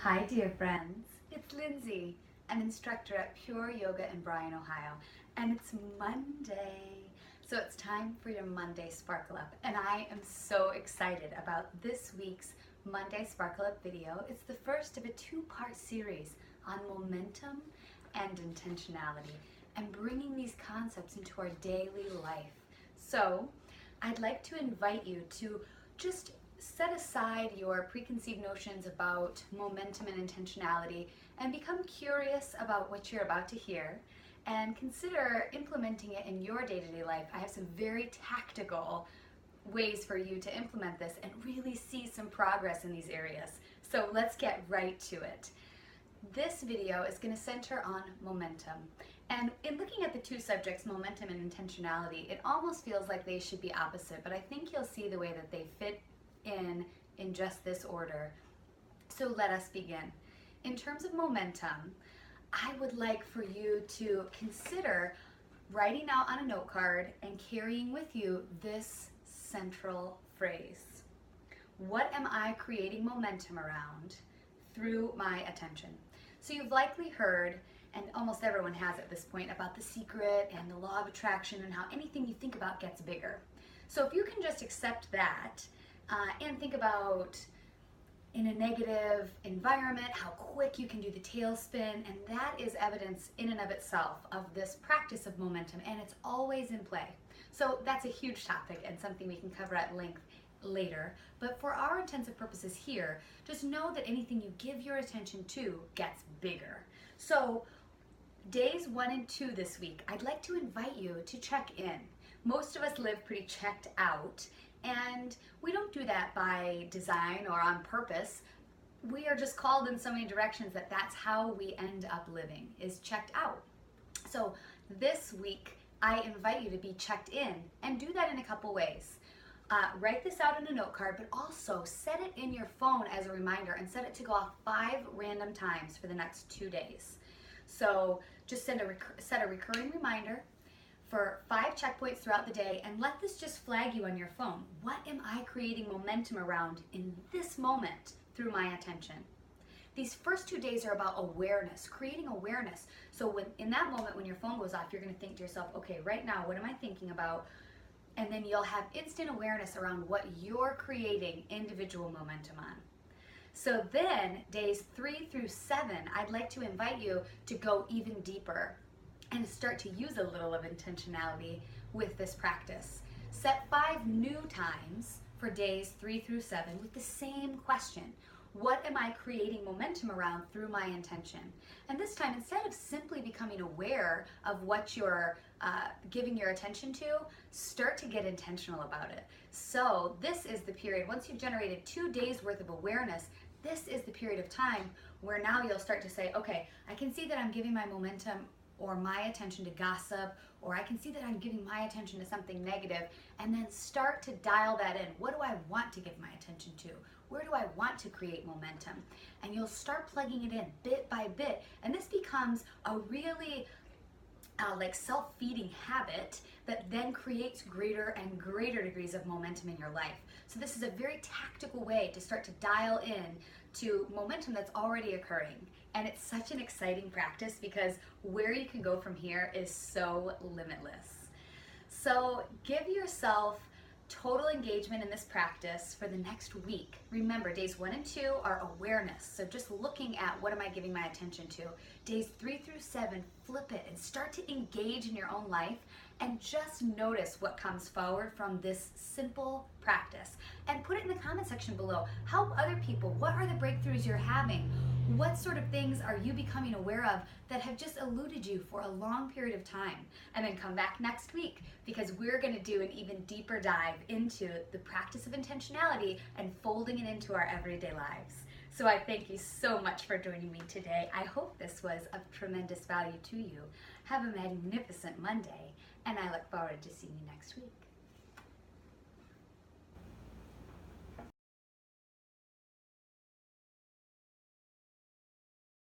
Hi dear friends, it's Lindsay, an instructor at Pure Yoga in Bryan, Ohio, and it's Monday. So it's time for your Monday Sparkle Up, and I am so excited about this week's Monday Sparkle Up video. It's the first of a two-part series on momentum and intentionality and bringing these concepts into our daily life. So I'd like to invite you to just set aside your preconceived notions about momentum and intentionality and become curious about what you're about to hear and consider implementing it in your day-to-day life. I have some very tactical ways for you to implement this and really see some progress in these areas. So let's get right to it. This video is going to center on momentum. And in looking at the two subjects, momentum and intentionality, it almost feels like they should be opposite, but I think you'll see the way that they fit in just this order. So let us begin. In terms of momentum, I would like for you to consider writing out on a note card and carrying with you this central phrase. What am I creating momentum around through my attention? So you've likely heard, and almost everyone has at this point, about the secret and the law of attraction and how anything you think about gets bigger. So if you can just accept that, and think about in a negative environment how quick you can do the tailspin, and that is evidence in and of itself of this practice of momentum, and it's always in play. So that's a huge topic and something we can cover at length later, but for our intensive purposes here, just know that anything you give your attention to gets bigger. So days 1 and 2 this week, I'd like to invite you to check in. Most of us live pretty checked out, and we don't do that by design or on purpose. We are just called in so many directions that that's how we end up living, is checked out. So this week, I invite you to be checked in and do that in a couple ways. Write this out on a note card, but also set it in your phone as a reminder and set it to go off 5 random times for the next 2 days. So just set a recurring reminder for 5 checkpoints throughout the day, and let this just flag you on your phone. What am I creating momentum around in this moment through my attention? These first 2 days are about awareness, creating awareness. So when in that moment when your phone goes off, you're going to think to yourself, okay, right now, what am I thinking about? And then you'll have instant awareness around what you're creating individual momentum on. So then, days 3 through 7, I'd like to invite you to go even deeper and start to use a little of intentionality with this practice. Set 5 new times for days 3 through 7 with the same question. What am I creating momentum around through my intention? And this time, instead of simply becoming aware of what you're giving your attention to, start to get intentional about it. So this is the period, once you've generated 2 days worth of awareness, this is the period of time where now you'll start to say, okay, I can see that I'm giving my momentum or my attention to gossip, or I can see that I'm giving my attention to something negative, and then start to dial that in. What do I want to give my attention to? Where do I want to create momentum? And you'll start plugging it in bit by bit, and this becomes a really like self-feeding habit that then creates greater and greater degrees of momentum in your life. So this is a very tactical way to start to dial in to momentum that's already occurring. And it's such an exciting practice because where you can go from here is so limitless. So give yourself total engagement in this practice for the next week. Remember, days 1 and 2 are awareness. So just looking at what am I giving my attention to. Days 3 through 7, flip it and start to engage in your own life and just notice what comes forward from this simple practice. And put it in the comment section below. Help other people. What are the breakthroughs you're having? What sort of things are you becoming aware of that have just eluded you for a long period of time? And then come back next week because we're going to do an even deeper dive into the practice of intentionality and folding it into our everyday lives. So I thank you so much for joining me today. I hope this was of tremendous value to you. Have a magnificent Monday, and I look forward to seeing you next week.